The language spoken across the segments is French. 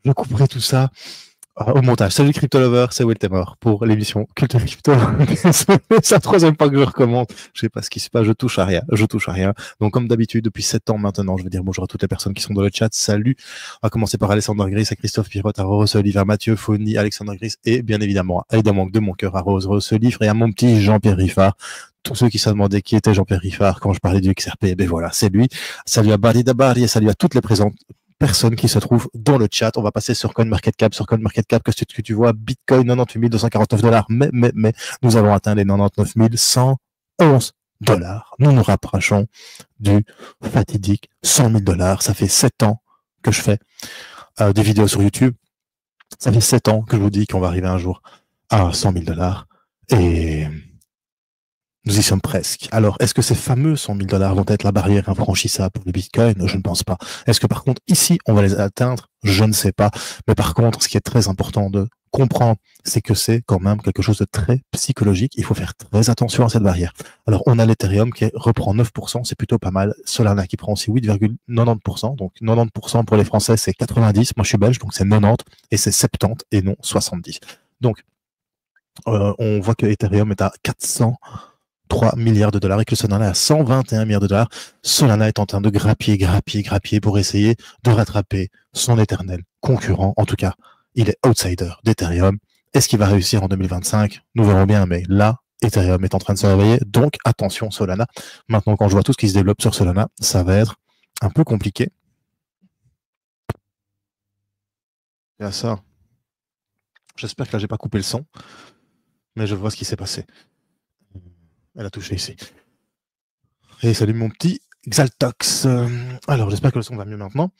Je couperai tout ça au montage. Salut Crypto Lover, c'est Weltemor pour l'émission Culte Crypto. C'est la troisième fois que je recommande. Je sais pas ce qui se passe, je touche à rien. Je touche à rien. Donc, comme d'habitude, depuis 7 ans maintenant, je vais dire bonjour à toutes les personnes qui sont dans le chat. Salut. On va commencer par Alexandre Gris, à Christophe Pirotte, à Rose Oliver, Mathieu Fony, Alexandre Gris et bien évidemment, évidemment de mon cœur à Rose Oliver et à mon petit Jean-Pierre Riffard. Tous ceux qui se demandaient qui était Jean-Pierre Riffard quand je parlais du XRP, ben voilà, c'est lui. Salut à Barry Dabari et salut à toutes les présentes personnes qui se trouvent dans le chat. On va passer sur CoinMarketCap. Sur CoinMarketCap, que tu vois, Bitcoin 98 249 $. Mais, nous avons atteint les 99 111 $. Nous nous rapprochons du fatidique 100 000 $. Ça fait 7 ans que je fais des vidéos sur YouTube. Ça fait 7 ans que je vous dis qu'on va arriver un jour à 100 000 $. Et nous y sommes presque. Alors, est-ce que ces fameux 100 000 $ vont être la barrière infranchissable pour le Bitcoin? Je ne pense pas. Est-ce que par contre, ici, on va les atteindre? Je ne sais pas. Mais par contre, ce qui est très important de comprendre, c'est que c'est quand même quelque chose de très psychologique. Il faut faire très attention à cette barrière. Alors, on a l'Ethereum qui reprend 9%, c'est plutôt pas mal. Solana qui prend aussi 8,90%. Donc, 90% pour les Français, c'est 90. Moi, je suis belge, donc c'est 90 et c'est 70 et non 70. Donc, on voit que Ethereum est à 403 milliards de $, et que Solana est à 121 milliards de $. Solana est en train de grappiller pour essayer de rattraper son éternel concurrent. En tout cas, il est outsider d'Ethereum. Est-ce qu'il va réussir en 2025? Nous verrons bien, mais là, Ethereum est en train de se réveiller. Donc, attention Solana. Maintenant, quand je vois tout ce qui se développe sur Solana, ça va être un peu compliqué. Il y a ça. J'espère que là, j'ai pas coupé le son, mais je vois ce qui s'est passé. Elle a touché ici. Et salut mon petit Xaltox. Alors, j'espère que le son va mieux maintenant.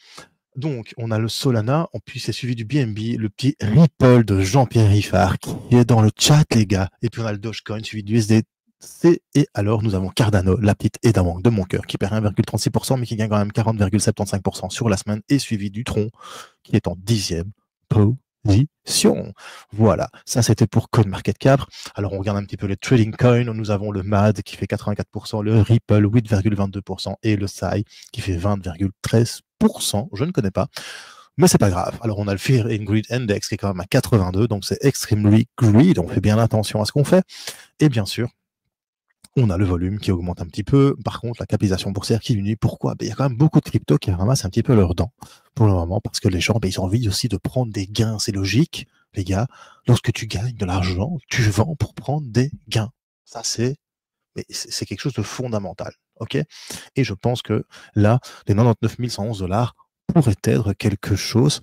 Donc, on a le Solana, puis c'est suivi du BNB, le petit Ripple de Jean-Pierre Riffard qui est dans le chat, les gars. Et puis on a le Dogecoin suivi du USDC. Et alors, nous avons Cardano, la petite Edamangue de mon cœur, qui perd 1,36%, mais qui gagne quand même 40,75% sur la semaine, et suivi du Tron, qui est en 10e position. Voilà, ça c'était pour CoinMarketCap. Alors on regarde un petit peu les trading coins. Nous avons le MAD qui fait 84%, le Ripple 8,22% et le SAI qui fait 20,13%. Je ne connais pas, mais c'est pas grave. Alors on a le Fear and Greed Index qui est quand même à 82, donc c'est extremely greed. On fait bien attention à ce qu'on fait. Et bien sûr, on a le volume qui augmente un petit peu. Par contre, la capitalisation boursière qui diminue. Pourquoi? Il y a quand même beaucoup de cryptos qui ramassent un petit peu leurs dents pour le moment, parce que les gens, ils ont envie aussi de prendre des gains. C'est logique, les gars. Lorsque tu gagnes de l'argent, tu vends pour prendre des gains. Ça, c'est quelque chose de fondamental. OK? Et je pense que là, les 99 111 $ pourraient être quelque chose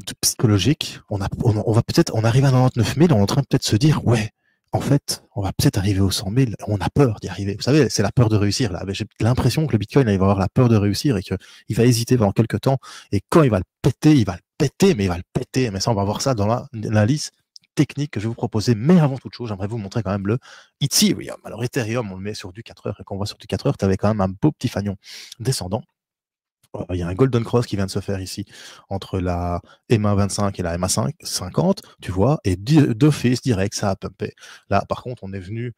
de psychologique. On va peut-être, on arrive à 99 000, on est en train de peut-être se dire, ouais, en fait, on va peut-être arriver aux 100 000, on a peur d'y arriver. Vous savez, c'est la peur de réussir, là. J'ai l'impression que le Bitcoin, là, il va avoir la peur de réussir et qu'il va hésiter pendant quelques temps. Et quand il va le péter, il va le péter, mais il va le péter. Mais ça, on va voir ça dans la liste technique que je vais vous proposer. Mais avant toute chose, j'aimerais vous montrer quand même le Ethereum. Alors, Ethereum, on le met sur du 4 heures. Et quand on voit sur du 4 heures, tu avais quand même un beau petit fanion descendant. Il y a un Golden Cross qui vient de se faire ici entre la EMA 25 et la EMA 50, tu vois, et d'office direct, ça a pumpé. Là, par contre, on est venu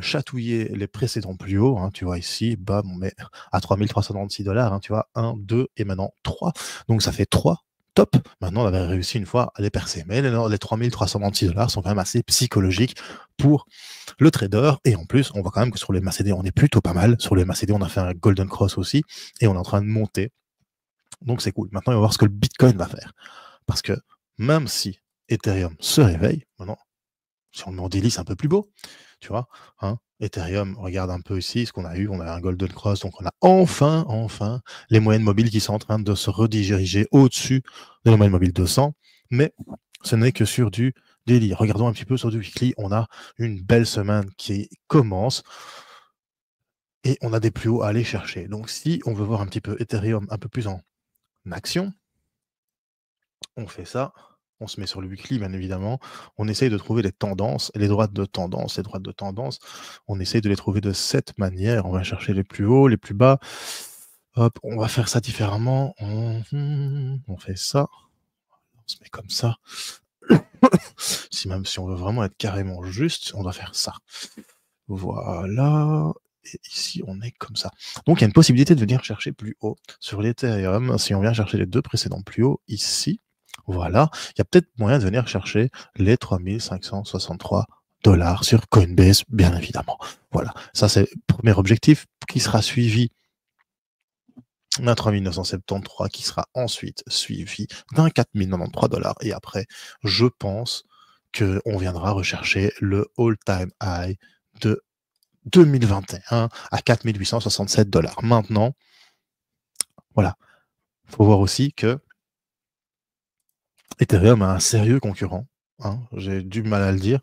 chatouiller les précédents plus hauts, hein, tu vois ici, bam, on met à 3396 $, hein, tu vois, 1, 2 et maintenant 3. Donc ça fait 3 top. Maintenant, on avait réussi une fois à les percer. Mais les 3396 $ sont quand même assez psychologiques pour le trader. Et en plus, on voit quand même que sur les MACD, on est plutôt pas mal. Sur les MACD, on a fait un Golden Cross aussi. Et on est en train de monter. Donc c'est cool. Maintenant, on va voir ce que le Bitcoin va faire. Parce que même si Ethereum se réveille, maintenant, si on le met en daily, c'est un peu plus beau. Tu vois, hein, Ethereum, regarde un peu ici ce qu'on a eu. On a un Golden Cross, donc on a enfin les moyennes mobiles qui sont en train de se rediriger au-dessus de la moyenne mobile 200. Mais ce n'est que sur du daily. Regardons un petit peu sur du weekly. On a une belle semaine qui commence et on a des plus hauts à aller chercher. Donc si on veut voir un petit peu Ethereum un peu plus en action, on fait ça. On se met sur le weekly, bien évidemment. On essaye de trouver les tendances, les droites de tendance. Les droites de tendance, on essaye de les trouver de cette manière. On va chercher les plus hauts, les plus bas. Hop, on va faire ça différemment. On fait ça. On se met comme ça. Même si on veut vraiment être carrément juste, on doit faire ça. Voilà. et ici, on est comme ça. Donc, il y a une possibilité de venir chercher plus haut sur l'Ethereum. Si on vient chercher les deux précédents plus haut, ici, voilà, il y a peut-être moyen de venir chercher les 3563 $ sur Coinbase, bien évidemment. Voilà, ça c'est le premier objectif qui sera suivi d'un 3973 qui sera ensuite suivi d'un 4093 $. Et après, je pense qu'on viendra rechercher le all-time high de 2021 à 4867 $. Maintenant, voilà, il faut voir aussi que Ethereum a un sérieux concurrent. Hein, j'ai du mal à le dire,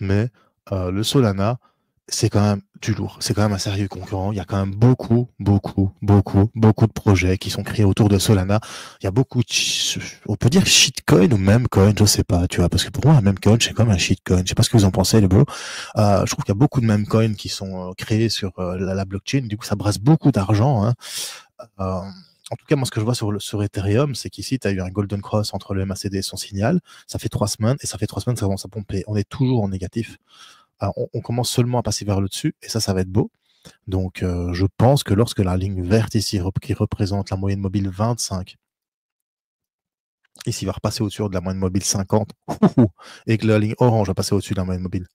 mais le Solana, c'est quand même du lourd. C'est quand même un sérieux concurrent. Il y a quand même beaucoup de projets qui sont créés autour de Solana. Il y a beaucoup de, on peut dire shitcoin ou memecoin, je sais pas, tu vois, parce que pour moi, un memecoin, c'est comme un shitcoin. Je sais pas ce que vous en pensez, les bros. Je trouve qu'il y a beaucoup de memecoins qui sont créés sur la blockchain. Du coup, ça brasse beaucoup d'argent. Hein. En tout cas, moi, ce que je vois sur Ethereum, c'est qu'ici, tu as eu un golden cross entre le MACD et son signal. Ça fait 3 semaines, et ça fait 3 semaines que ça commence à pomper. On est toujours en négatif. On commence seulement à passer vers le dessus, et ça va être beau. Donc, je pense que lorsque la ligne verte ici, qui représente la moyenne mobile 25, ici va repasser au-dessus de la moyenne mobile 50, et que la ligne orange va passer au-dessus de la moyenne mobile,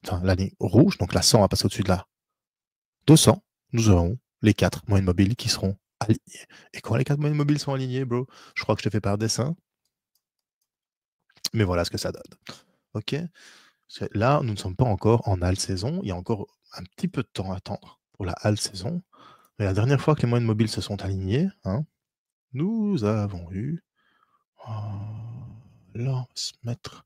enfin, la ligne rouge, donc la 100 va passer au-dessus de la 200, nous aurons les 4 moyennes mobiles qui seront alignées. Et quand les 4 moyennes mobiles sont alignées, bro, je crois que je te fais par dessin. Mais voilà ce que ça donne. Ok. Là, nous ne sommes pas encore en halle saison. Il y a encore un petit peu de temps à attendre pour la halle saison. Mais la dernière fois que les moyennes mobiles se sont alignées, hein, nous avons eu. Là, on va se mettre.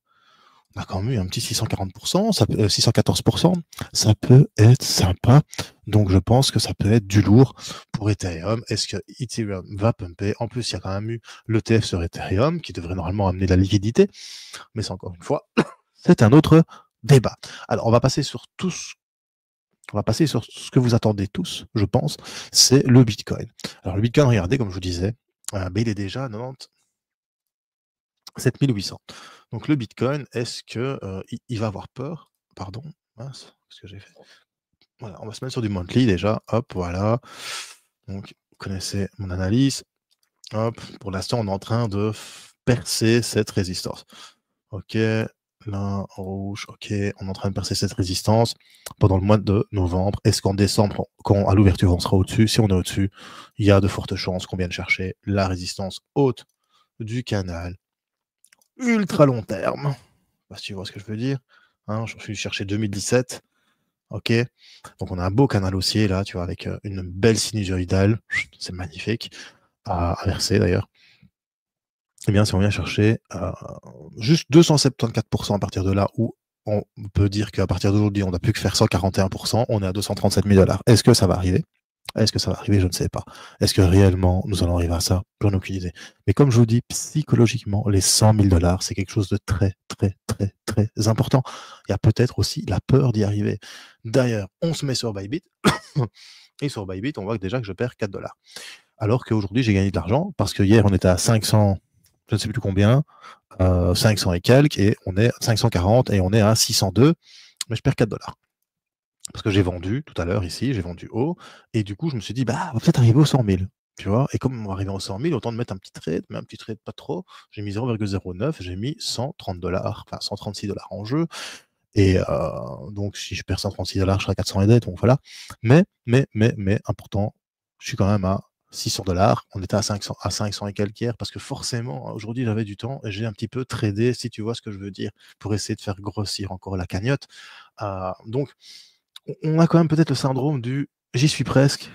On a quand même eu un petit 640%, 614%, ça peut être sympa. Donc je pense que ça peut être du lourd pour Ethereum. Est-ce que Ethereum va pumper? En plus, il y a quand même eu l'ETF sur Ethereum qui devrait normalement amener de la liquidité. Mais c'est encore une fois, c'est un autre débat. Alors on va passer sur ce que vous attendez tous, je pense, c'est le Bitcoin. Alors le Bitcoin, regardez, comme je vous disais, il est déjà à 90 7800. Donc le Bitcoin, est-ce que il va avoir peur? Pardon, mince, qu'est-ce que j'ai fait? Voilà, on va se mettre sur du monthly déjà. Hop, voilà. Donc, vous connaissez mon analyse. Hop, pour l'instant, on est en train de percer cette résistance. Ok, là, rouge, ok, on est en train de percer cette résistance pendant le mois de novembre. Est-ce qu'en décembre, quand à l'ouverture, on sera au-dessus? Si on est au-dessus, il y a de fortes chances qu'on vienne chercher la résistance haute du canal ultra long terme. Je sais pas si tu vois ce que je veux dire. Hein, je suis cherché 2017. Ok. Donc on a un beau canal haussier là, tu vois, avec une belle sinusoïdale. C'est magnifique. À verser d'ailleurs. Eh bien, si on vient chercher juste 274% à partir de là, où on peut dire qu'à partir d'aujourd'hui, on n'a plus que faire 141%, on est à 237 000 $. Est-ce que ça va arriver? Est-ce que ça va arriver? Je ne sais pas. Est-ce que réellement nous allons arriver à ça? J'en ai aucune idée. Mais comme je vous dis, psychologiquement, les 100 000 $, c'est quelque chose de très, très, très, très important. Il y a peut-être aussi la peur d'y arriver. D'ailleurs, on se met sur Bybit, et sur Bybit, on voit déjà que je perds 4 $. Alors qu'aujourd'hui, j'ai gagné de l'argent, parce que hier, on était à 500, je ne sais plus combien, 500 et quelques, et on est à 540, et on est à 602, mais je perds 4 $. Parce que j'ai vendu tout à l'heure ici, j'ai vendu haut, et du coup, je me suis dit, bah, on va peut-être arriver aux 100 000, tu vois. Et comme on va arriver aux 100 000, autant de mettre un petit trade, mais un petit trade pas trop. J'ai mis 0,09, j'ai mis 130 $, enfin 136 $ en jeu. Et donc, si je perds 136 $, je serai à 400 et dettes, donc voilà. Mais, important, je suis quand même à 600 $. On était à 500 et quelques hier, parce que forcément, aujourd'hui, j'avais du temps et j'ai un petit peu tradé, si tu vois ce que je veux dire, pour essayer de faire grossir encore la cagnotte. Donc, on a quand même peut-être le syndrome du j'y suis presque,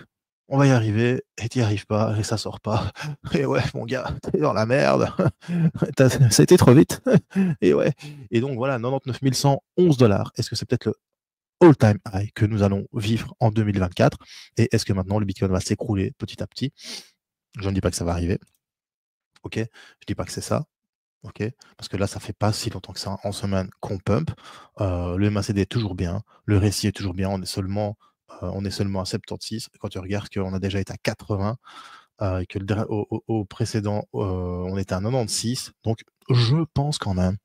on va y arriver, et t'y arrives pas, et ça sort pas. Et ouais, mon gars, t'es dans la merde. Ça a été trop vite. Et ouais. Et donc voilà, 99 111 $. Est-ce que c'est peut-être le all-time high que nous allons vivre en 2024? Et est-ce que maintenant le Bitcoin va s'écrouler petit à petit? Je ne dis pas que ça va arriver. Ok, je dis pas que c'est ça. Ok, parce que là, ça fait pas si longtemps que ça en semaine qu'on pump. Le MACD est toujours bien, le récit est toujours bien. On est seulement à 76. Quand tu regardes qu'on a déjà été à 80, et que au précédent, on était à 96. Donc, je pense quand même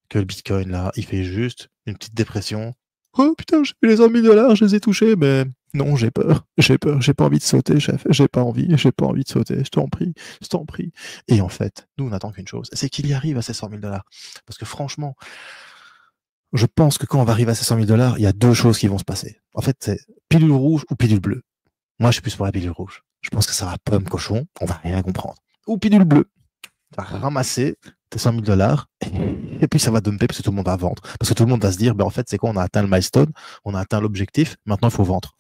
que le Bitcoin, là, il fait juste une petite dépression. Oh putain, j'ai vu les 100 000 $, je les ai touchés, mais non, j'ai peur, j'ai pas envie de sauter, chef, j'ai pas envie de sauter, je t'en prie. Et en fait, nous, on attend qu'une chose, c'est qu'il y arrive à ces 100 000 $. Parce que franchement, je pense que quand on va arriver à ces 100 000 $, il y a deux choses qui vont se passer. En fait, c'est pilule rouge ou pilule bleue. Moi, je suis plus pour la pilule rouge. Je pense que ça va pomme cochon, on va rien comprendre. Ou pilule bleue. Tu vas ramasser tes 100 000 $, et puis ça va dumper parce que tout le monde va vendre. Parce que tout le monde va se dire, ben en fait, c'est quoi, on a atteint le milestone, on a atteint l'objectif, maintenant il faut vendre.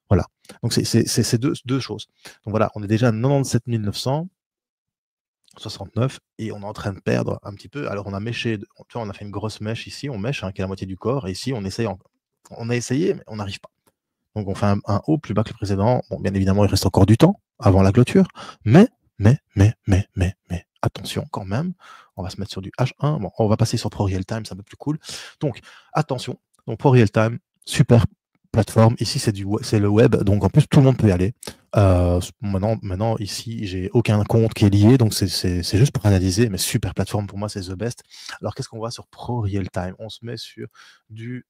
Voilà. Donc c'est deux choses. Donc voilà, on est déjà à 97 969 et on est en train de perdre un petit peu. Alors on a méché, tu vois, on a fait une grosse mèche ici, on mèche, qui est la moitié du corps, et ici on essaye, on a essayé, mais on n'arrive pas. Donc on fait un haut plus bas que le précédent. Bon, bien évidemment, il reste encore du temps avant la clôture, mais, attention quand même, on va se mettre sur du H1. Bon, on va passer sur Pro Real Time, c'est un peu plus cool. Donc, attention, donc Pro Real Time, super plateforme. Ici, c'est le web, donc en plus, tout le monde peut y aller. Maintenant, ici, j'ai aucun compte qui est lié, donc c'est juste pour analyser, mais super plateforme pour moi, c'est the best. Alors, qu'est-ce qu'on voit sur Pro Real Time? On se met sur du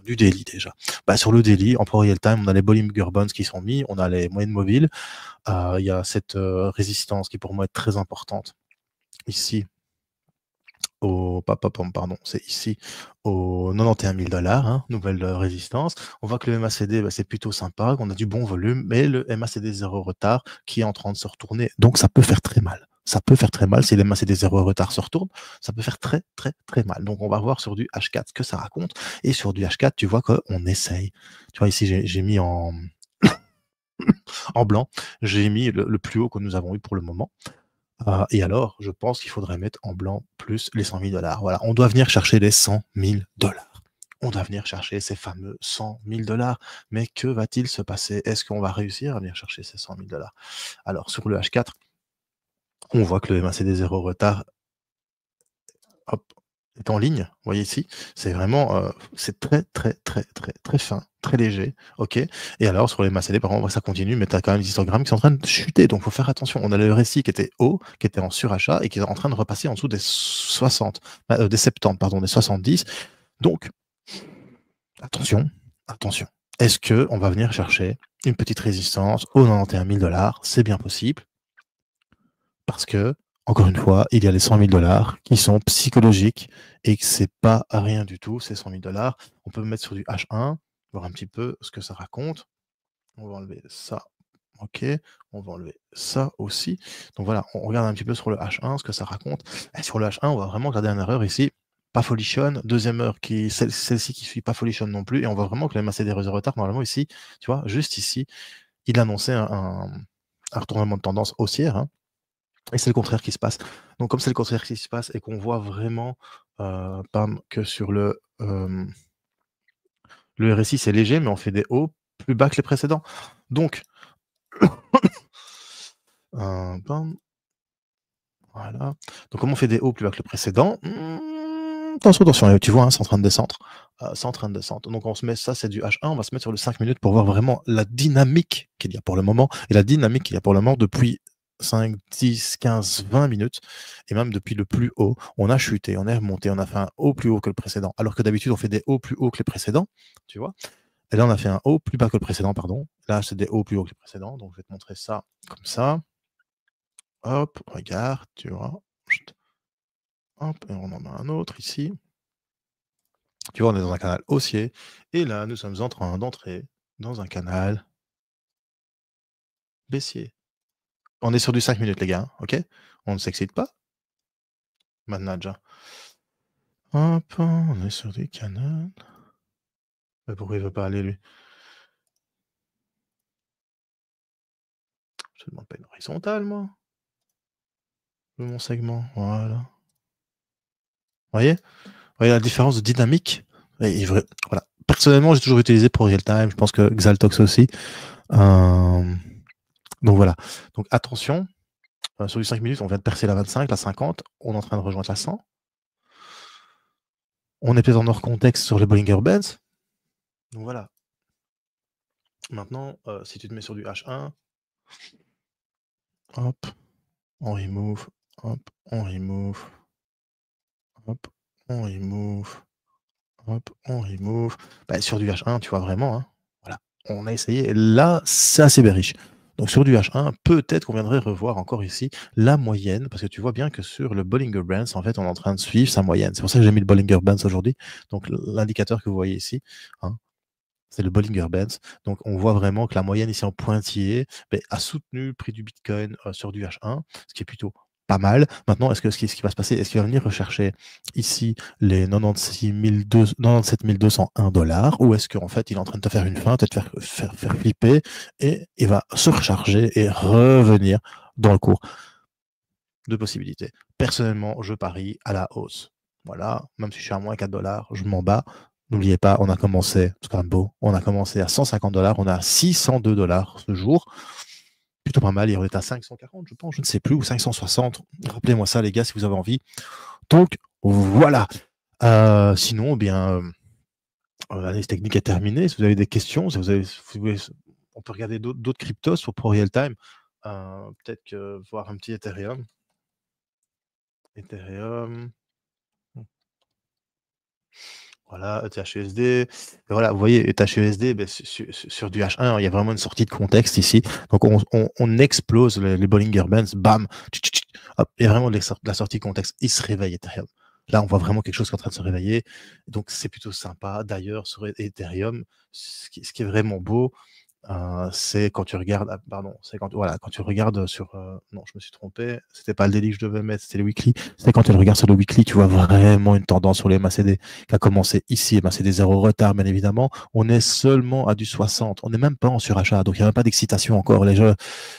daily déjà. Bah, sur le daily, en Pro Real Time, on a les Bollinger Bands qui sont mis, on a les moyennes mobiles, il y a cette résistance qui pour moi est très importante. Ici, c'est ici au 91 000 $, hein, nouvelle résistance. On voit que le MACD, bah, c'est plutôt sympa, qu'on a du bon volume, mais le MACD 0 retard qui est en train de se retourner. Donc ça peut faire très mal. Ça peut faire très mal si le MACD 0 retard se retourne. Ça peut faire très, très, très mal. Donc on va voir sur du H4 ce que ça raconte. Et sur du H4, tu vois qu'on essaye. Tu vois, ici, j'ai mis en blanc, j'ai mis le plus haut que nous avons eu pour le moment. Et alors, je pense qu'il faudrait mettre en blanc plus les 100 000 $. Voilà, on doit venir chercher les 100 000 $. On doit venir chercher ces fameux 100 000 $. Mais que va-t-il se passer? Est-ce qu'on va réussir à venir chercher ces 100 000 $? Alors, sur le H4, on voit que le MACD 0 retard, hop, est en ligne. Vous voyez ici, c'est vraiment, c'est très, très, très, très, très fin, très léger. OK. Et alors, sur les MACD, par contre, ça continue, mais tu as quand même des histogrammes qui sont en train de chuter. Donc, il faut faire attention. On a le récit qui était haut, qui était en surachat et qui est en train de repasser en dessous des 60, des 70, pardon, des 70. Donc, attention, attention. Est-ce que on va venir chercher une petite résistance aux 91 000 $? C'est bien possible. Parce que, encore une fois, il y a les 100 000 $ qui sont psychologiques et que c'est pas rien du tout, ces 100 000 $. On peut mettre sur du H1, voir un petit peu ce que ça raconte. On va enlever ça. OK. On va enlever ça aussi. Donc voilà, on regarde un petit peu sur le H1 ce que ça raconte. Et sur le H1, on va vraiment garder une erreur ici. Pas folichonne. Deuxième heure, celle-ci qui suit pas folichonne non plus. Et on voit vraiment que le MACD de retard, normalement ici, tu vois, juste ici, il annonçait un retournement de tendance haussière. Hein. Et c'est le contraire qui se passe. Donc comme c'est le contraire qui se passe et qu'on voit vraiment, que sur le RSI c'est léger, mais on fait des hauts plus bas que les précédents. Donc pam, voilà. Donc comme on fait des hauts plus bas que le précédent, attention, tu vois, hein, c'est en train de descendre. C'est en train de descendre. Donc on se met ça, c'est du H1, on va se mettre sur le 5 minutes pour voir vraiment la dynamique qu'il y a pour le moment et la dynamique qu'il y a pour le moment depuis 5, 10, 15, 20 minutes, et même depuis le plus haut, on a chuté, on est remonté, on a fait un haut plus haut que le précédent, alors que d'habitude on fait des hauts plus hauts que les précédents, tu vois. Et là on a fait un haut plus bas que le précédent, pardon. Là c'est des hauts plus hauts que les précédents, donc je vais te montrer ça comme ça. Hop, regarde, tu vois. Chut. Hop, et on en met un autre ici. Tu vois, on est dans un canal haussier, et là nous sommes en train d'entrer dans un canal baissier. On est sur du 5 minutes les gars, OK? On ne s'excite pas. Manage. Hop, on est sur des canaux. Mais pourquoi il veut pas aller lui? Je te demande pas une horizontale moi? De mon segment, voilà. Voyez? Voyez la différence de dynamique? Et voilà. Personnellement, j'ai toujours utilisé pour real time, je pense que Xaltox aussi. Donc voilà. Donc attention, sur du 5 minutes, on vient de percer la 25, la 50, on est en train de rejoindre la 100. On est peut-être en hors contexte sur les Bollinger Bands. Donc voilà. Maintenant, si tu te mets sur du H1, hop, on remove, hop, on remove, hop, on remove, Hop, on remove. Bah, sur du H1, tu vois vraiment, hein, voilà, on a essayé. Là, c'est assez bearish. Donc sur du H1, peut-être qu'on viendrait revoir encore ici la moyenne, parce que tu vois bien que sur le Bollinger Bands, en fait, on est en train de suivre sa moyenne. C'est pour ça que j'ai mis le Bollinger Bands aujourd'hui. Donc l'indicateur que vous voyez ici, hein, c'est le Bollinger Bands. Donc on voit vraiment que la moyenne ici en pointillé a soutenu le prix du Bitcoin sur du H1, ce qui est plutôt pas mal. Maintenant, ce qui va se passer, est-ce qu'il va venir rechercher ici les 97 201 $ ou est-ce qu'en fait il est en train de te faire une feinte et de faire flipper et il va se recharger et revenir dans le cours? Deux possibilités. Personnellement, je parie à la hausse. Voilà, même si je suis à moins 4 $, je m'en bats. N'oubliez pas, on a commencé, c'est quand même beau, on a commencé à 150 $, on est à 602 $ ce jour. Plutôt pas mal, il est à 540, je pense, je ne sais plus, ou 560. Rappelez-moi ça, les gars, si vous avez envie. Donc, voilà. Sinon, eh bien, l'analyse technique est terminée. Si vous avez des questions, on peut regarder d'autres cryptos pour real time. Peut-être que voir un petit Ethereum. Ethereum. Voilà, ETHUSD. Et voilà, vous voyez, ETHUSD, sur du H1, il y a vraiment une sortie de contexte ici. Donc, on explose les Bollinger Bands, bam, hop, il y a vraiment de la sortie de contexte. Il se réveille, Ethereum. Là, on voit vraiment quelque chose qui est en train de se réveiller. Donc, c'est plutôt sympa. D'ailleurs, sur Ethereum, ce qui est vraiment beau, c'est quand tu regardes, c'est quand tu regardes sur, non, je me suis trompé, c'était pas le daily que je devais mettre, c'était le weekly. C'est quand tu le regardes sur le weekly, tu vois vraiment une tendance sur les MACD qui a commencé ici, MACD 0 retard, bien évidemment. On est seulement à du 60, on n'est même pas en surachat, donc il n'y a même pas d'excitation encore. Les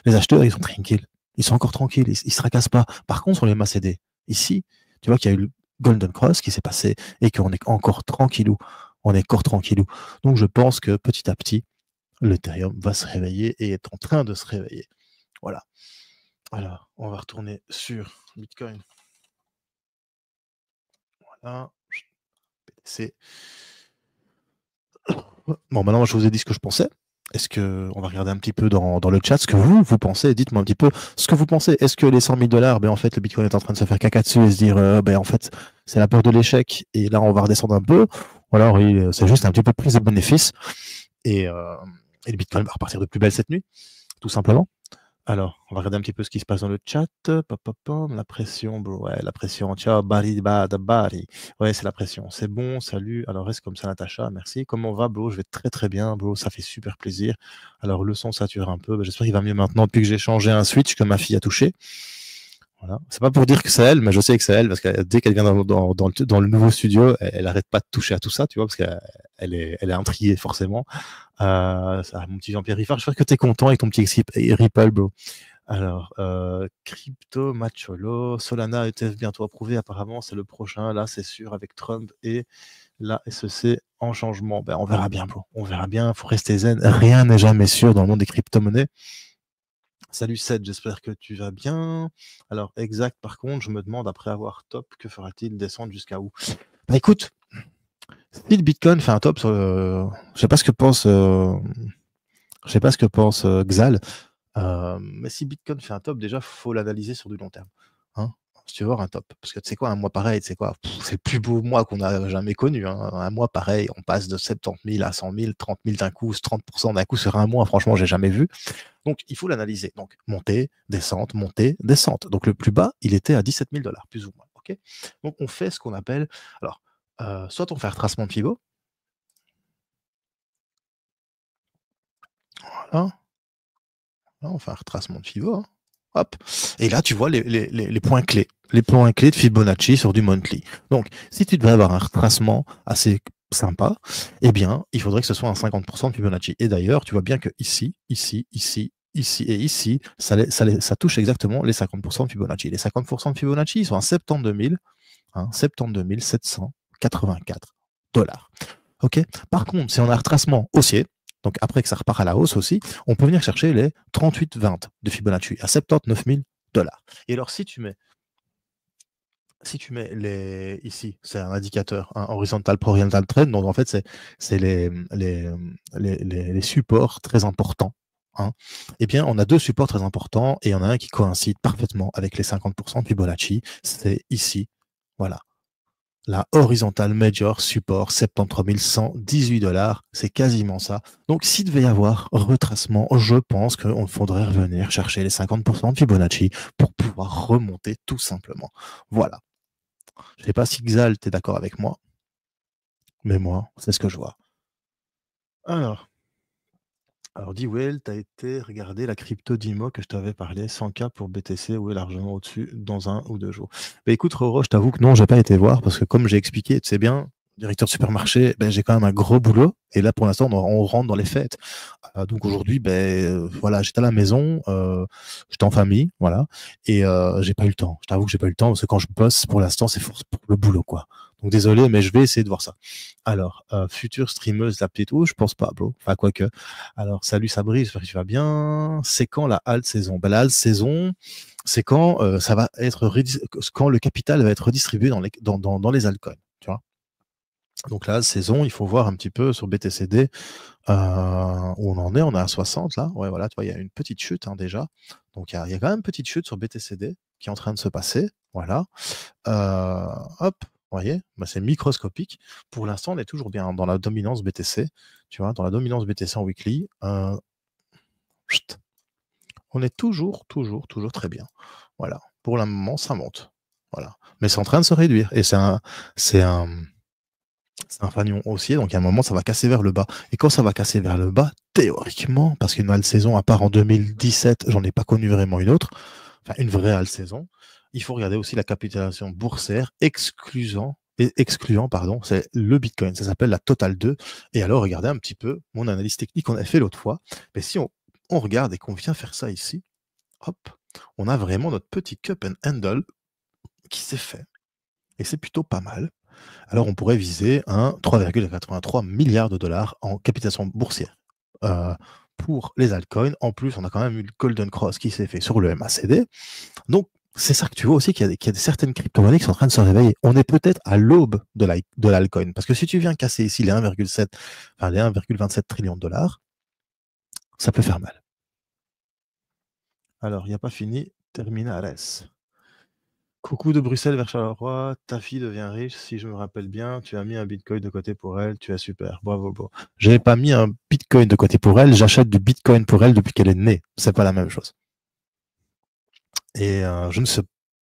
acheteurs, ils sont tranquilles, ils sont encore tranquilles, ils se tracassent pas. Par contre, sur les MACD, ici, tu vois qu'il y a eu le Golden Cross qui s'est passé et qu'on est encore tranquillou. On est encore tranquillou. Donc je pense que petit à petit, l'Ethereum va se réveiller et est en train de se réveiller. Voilà. Alors, on va retourner sur Bitcoin. Voilà. C'est bon. Maintenant, je vous ai dit ce que je pensais. Est-ce que on va regarder un petit peu dans le chat ce que vous pensez? Dites-moi un petit peu ce que vous pensez. Est-ce que les 100 000 $, en fait, le Bitcoin est en train de se faire caca dessus et se dire, en fait, c'est la peur de l'échec et là, on va redescendre un peu. Ou alors, c'est juste un petit peu de prise de bénéfice et, et le Bitcoin va repartir de plus belle cette nuit, tout simplement. Alors, on va regarder un petit peu ce qui se passe dans le chat. La pression, bro. Ouais, la pression. Ciao, bari, bada, bari. Ouais, c'est la pression. C'est bon, salut. Alors, reste comme ça, Natacha. Merci. Comment va, bro? Je vais très, très bien, bro. Ça fait super plaisir. Alors, le son sature un peu. J'espère qu'il va mieux maintenant depuis que j'ai changé un switch que ma fille a touché. Voilà. C'est pas pour dire que c'est elle, mais je sais que c'est elle parce que dès qu'elle vient dans le nouveau studio, elle arrête pas de toucher à tout ça, tu vois, parce qu'elle est intriguée forcément. Mon petit Jean-Pierre Riffard, j'espère que tu es content avec ton petit Ripple, bro. Alors, Crypto Macholo, Solana ETF bientôt approuvé, apparemment, c'est le prochain. Là, c'est sûr, avec Trump et la SEC en changement. On verra bien, bro. On verra bien. Il faut rester zen. Rien n'est jamais sûr dans le monde des crypto-monnaies. Salut Seth, j'espère que tu vas bien. Alors, exact, par contre, je me demande, après avoir top, que fera-t-il descendre jusqu'à où? Écoute, si le Bitcoin fait un top, je sais pas ce que pense, je sais pas ce que pense Xal, mais si Bitcoin fait un top, déjà, faut l'analyser sur du long terme. Hein, si tu veux voir un top. Parce que tu sais quoi, un mois pareil, tu sais quoi, c'est le plus beau mois qu'on a jamais connu. Hein. Un mois pareil, on passe de 70 000 à 100 000, 30 000 d'un coup, 30% d'un coup sur un mois. Franchement, j'ai jamais vu. Donc, il faut l'analyser. Donc, montée, descente, montée, descente. Donc, le plus bas, il était à 17 000 $, plus ou moins. Ok. Donc, on fait ce qu'on appelle. Alors, soit on fait un retracement de Fibo. Voilà. Là, on fait un retracement de Fibo. Hein. Hop. Et là, tu vois les points clés. Les points clés de Fibonacci sur du monthly. Donc, si tu devais avoir un retracement assez sympa, eh bien, il faudrait que ce soit un 50% de Fibonacci. Et d'ailleurs, tu vois bien que ici, et ici, ça touche exactement les 50% de Fibonacci. Les 50% de Fibonacci, ils sont à 72 784 $. OK. Par contre, si on a un retracement haussier, donc après que ça repart à la hausse aussi, on peut venir chercher les 38,20 de Fibonacci à 79 000 $. Et alors, si tu mets ici, c'est un indicateur, un horizontal pro-oriental trend, donc en fait, c'est les supports très importants. Hein. Eh bien, on a deux supports très importants et il y en a un qui coïncide parfaitement avec les 50% de Fibonacci, c'est ici. Voilà. La Horizontal Major Support, 73 118 $. C'est quasiment ça. Donc, s'il devait y avoir retracement, je pense qu'on faudrait revenir chercher les 50% de Fibonacci pour pouvoir remonter tout simplement. Voilà. Je ne sais pas si Xal, tu es d'accord avec moi, mais moi, c'est ce que je vois. Alors, D-Well, tu as été regarder la crypto d'IMO que je t'avais parlé, 100K pour BTC, ou est largement au-dessus dans 1 ou 2 jours. Bah, écoute, Roro, je t'avoue que non, j'ai pas été voir parce que comme j'ai expliqué, tu sais bien, directeur de supermarché, ben, j'ai quand même un gros boulot et là pour l'instant on rentre dans les fêtes. Donc aujourd'hui, voilà, j'étais à la maison, j'étais en famille, voilà, et j'ai pas eu le temps. Je t'avoue que j'ai pas eu le temps parce que quand je bosse, pour l'instant, c'est pour le boulot, quoi. Donc désolé, mais je vais essayer de voir ça. Alors, future streameuse, la petite, je pense pas, bro. Enfin, quoique. Alors, salut Sabri, j'espère que tu vas bien. C'est quand la halte saison? Ben, la halte saison, c'est quand ça va être quand le capital va être redistribué dans les altcoins, tu vois. Donc la halte saison, il faut voir un petit peu sur BTCD où on en est. On est à 60 là. Ouais, voilà, tu vois, il y a une petite chute déjà. Donc il y a quand même une petite chute sur BTCD qui est en train de se passer. Voilà. Hop, vous voyez, c'est microscopique. Pour l'instant, on est toujours bien dans la dominance BTC. Tu vois, dans la dominance BTC en weekly. On est toujours très bien. Voilà. Pour le moment, ça monte. Voilà. Mais c'est en train de se réduire. Et c'est un fanion haussier, donc à un moment, ça va casser vers le bas. Et quand ça va casser vers le bas, théoriquement, parce qu'une halte saison, à part en 2017, j'en ai pas connu vraiment une autre, enfin une vraie halte saison, il faut regarder aussi la capitalisation boursière excluant, c'est le Bitcoin. Ça s'appelle la Total 2. Et alors, regardez un petit peu mon analyse technique qu'on a fait l'autre fois. Mais si on regarde et qu'on vient faire ça ici, hop, on a vraiment notre petit cup and handle qui s'est fait. Et c'est plutôt pas mal. Alors on pourrait viser un 3,83 milliards de dollars en capitalisation boursière pour les altcoins. En plus, on a quand même eu le Golden Cross qui s'est fait sur le MACD. Donc, c'est ça que tu vois aussi qu'il y a certaines crypto-monnaies qui sont en train de se réveiller. On est peut-être à l'aube de l'altcoin. Parce que si tu viens casser ici les 1,27 trillions de dollars, ça peut faire mal. Alors, il n'y a pas fini. Terminales. Coucou de Bruxelles vers Charleroi, ta fille devient riche, si je me rappelle bien, tu as mis un bitcoin de côté pour elle, tu es super, bravo, bon. Je n'ai pas mis un bitcoin de côté pour elle, j'achète du bitcoin pour elle depuis qu'elle est née, c'est pas la même chose. Et je ne suis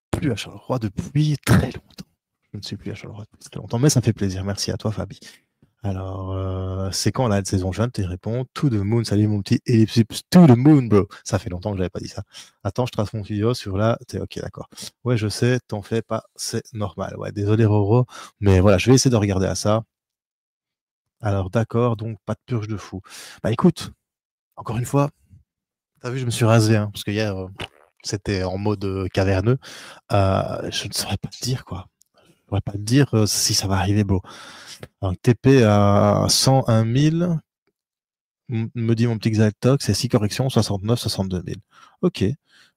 plus à Charleroi depuis très longtemps. Je ne suis plus à Charleroi depuis très longtemps, mais ça fait plaisir, merci à toi Fabi. Alors, c'est quand la saison jeune? Tu réponds To the moon, salut mon petit ellipsis, to the moon, bro. Ça fait longtemps que j'avais pas dit ça. Attends, je trace mon vidéo sur là. T'es ok, d'accord. Ouais, je sais, t'en fais pas, c'est normal. Ouais, désolé Roro, mais voilà, je vais essayer de regarder à ça. Alors, d'accord, donc pas de purge de fou. Bah écoute, encore une fois, t'as vu, je me suis rasé, hein, parce que hier, c'était en mode caverneux. Je ne saurais pas te dire, quoi. Je ne saurais pas te dire si ça va arriver, bro. Alors, TP à 101 000. Me dit mon petit Xaltox, c'est 6 corrections, 69, 62 000. Ok.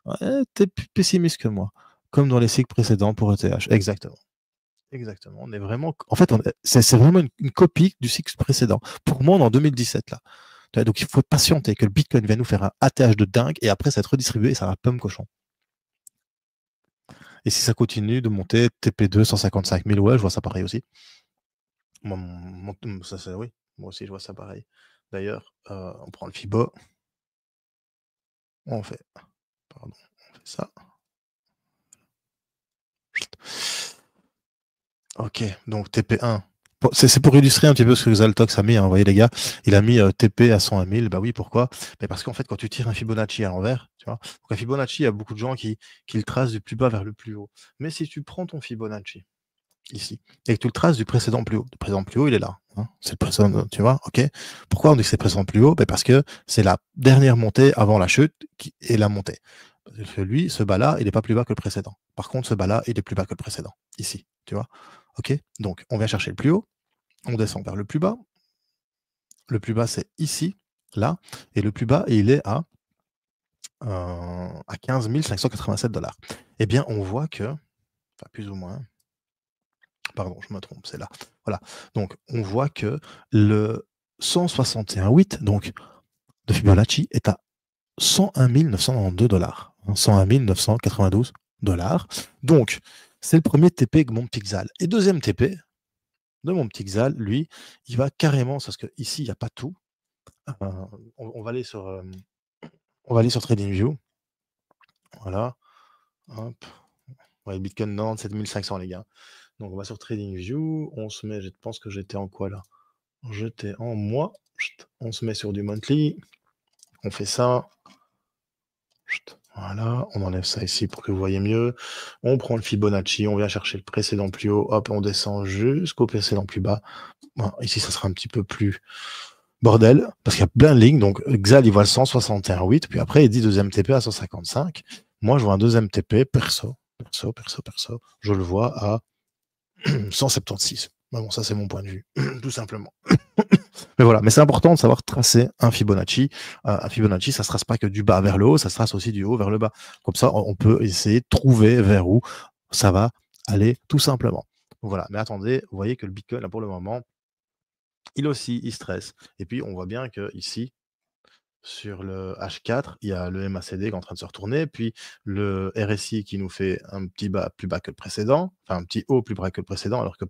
Ouais, t'es plus pessimiste que moi. Comme dans les cycles précédents pour ETH. Exactement. Exactement. On est vraiment. En fait, c'est vraiment une copie du cycle précédent. Pour moi, on est en 2017, là. Donc, il faut patienter que le Bitcoin vienne nous faire un ATH de dingue et après, ça va être redistribué et ça va pomme cochon. Et si ça continue de monter, TP2, 155 000, ouais, je vois ça pareil aussi. Moi, oui, moi aussi, je vois ça pareil. D'ailleurs, on prend le FIBO. On fait ça. Ok, donc TP1. C'est pour illustrer un petit peu ce que Xaltox a mis, hein, vous voyez les gars, il a mis TP à 101 000, bah oui, pourquoi? Mais parce qu'en fait, quand tu tires un Fibonacci à l'envers, tu vois, donc un Fibonacci, il y a beaucoup de gens qui le tracent du plus bas vers le plus haut. Mais si tu prends ton Fibonacci, ici, et que tu le traces du précédent plus haut, le précédent plus haut, il est là, hein, c'est le précédent, tu vois, ok? Pourquoi on dit que c'est le précédent plus haut? Parce que c'est la dernière montée avant la chute et la montée. Parce que lui, ce bas-là, il n'est pas plus bas que le précédent. Par contre, ce bas-là, il est plus bas que le précédent, ici, tu vois? Ok, donc on vient chercher le plus haut, on descend vers le plus bas. Le plus bas, c'est ici, là, et le plus bas, il est à 15 587 $. Eh bien, on voit que, enfin plus ou moins, pardon, je me trompe, c'est là. Voilà. Donc, on voit que le 161,8, donc, de Fibonacci est à 101 992 $. 101 992 $. Donc, C'est le premier TP de mon petit Xal. Et deuxième TP de mon petit Xal, lui, il va carrément, parce que ici il n'y a pas tout. On va aller sur TradingView. Voilà. Hop. Ouais, Bitcoin dans 7500 les gars. Donc on va sur TradingView, on se met, je pense que j'étais en quoi là? J'étais en mois. On se met sur du monthly. On fait ça. Voilà, on enlève ça ici pour que vous voyez mieux. On prend le Fibonacci, on vient chercher le précédent plus haut, hop, on descend jusqu'au précédent plus bas. Bon, ici, ça sera un petit peu plus bordel, parce qu'il y a plein de lignes. Donc, Xal, il voit le 161,8, puis après, il dit deuxième TP à 155. Moi, je vois un deuxième TP, perso, je le vois à 176. Bon, ça, c'est mon point de vue, tout simplement. Mais voilà, mais c'est important de savoir tracer un Fibonacci. Un Fibonacci, ça ne se trace pas que du bas vers le haut, ça se trace aussi du haut vers le bas. Comme ça, on peut essayer de trouver vers où ça va aller, tout simplement. Donc voilà, mais attendez, vous voyez que le Bitcoin, là, pour le moment, il aussi, il stresse. Et puis, on voit bien que ici, sur le H4, il y a le MACD qui est en train de se retourner, puis le RSI qui nous fait un petit bas plus bas que le précédent, enfin un petit haut plus bas que le précédent, alors que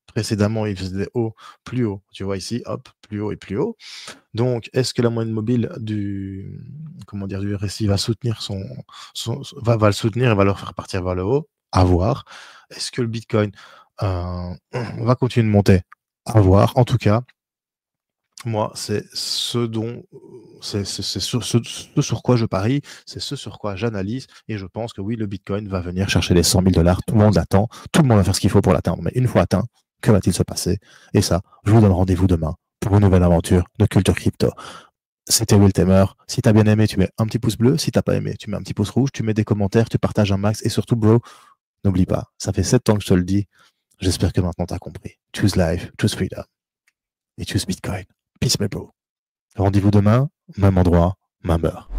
précédemment, il faisait des hauts plus haut. Tu vois ici, hop, plus haut et plus haut. Donc, est-ce que la moyenne mobile du RSI va soutenir va le soutenir et va le faire partir vers le haut? À voir. Est-ce que le Bitcoin va continuer de monter? À voir. En tout cas, moi, c'est ce sur quoi je parie, c'est ce sur quoi j'analyse, et je pense que oui, le Bitcoin va venir chercher les 100 000 $. Tout le monde l'attend, tout le monde va faire ce qu'il faut pour l'atteindre. Mais une fois atteint, que va-t-il se passer? Et ça, je vous donne rendez-vous demain pour une nouvelle aventure de Culture Crypto. C'était Will Temer. Si t'as bien aimé, tu mets un petit pouce bleu. Si t'as pas aimé, tu mets un petit pouce rouge. Tu mets des commentaires, tu partages un max. Et surtout, bro, n'oublie pas, ça fait 7 ans que je te le dis. J'espère que maintenant t'as compris. Choose life, choose freedom. Et choose Bitcoin. Peace, my bro. Rendez-vous demain, même endroit, même heure.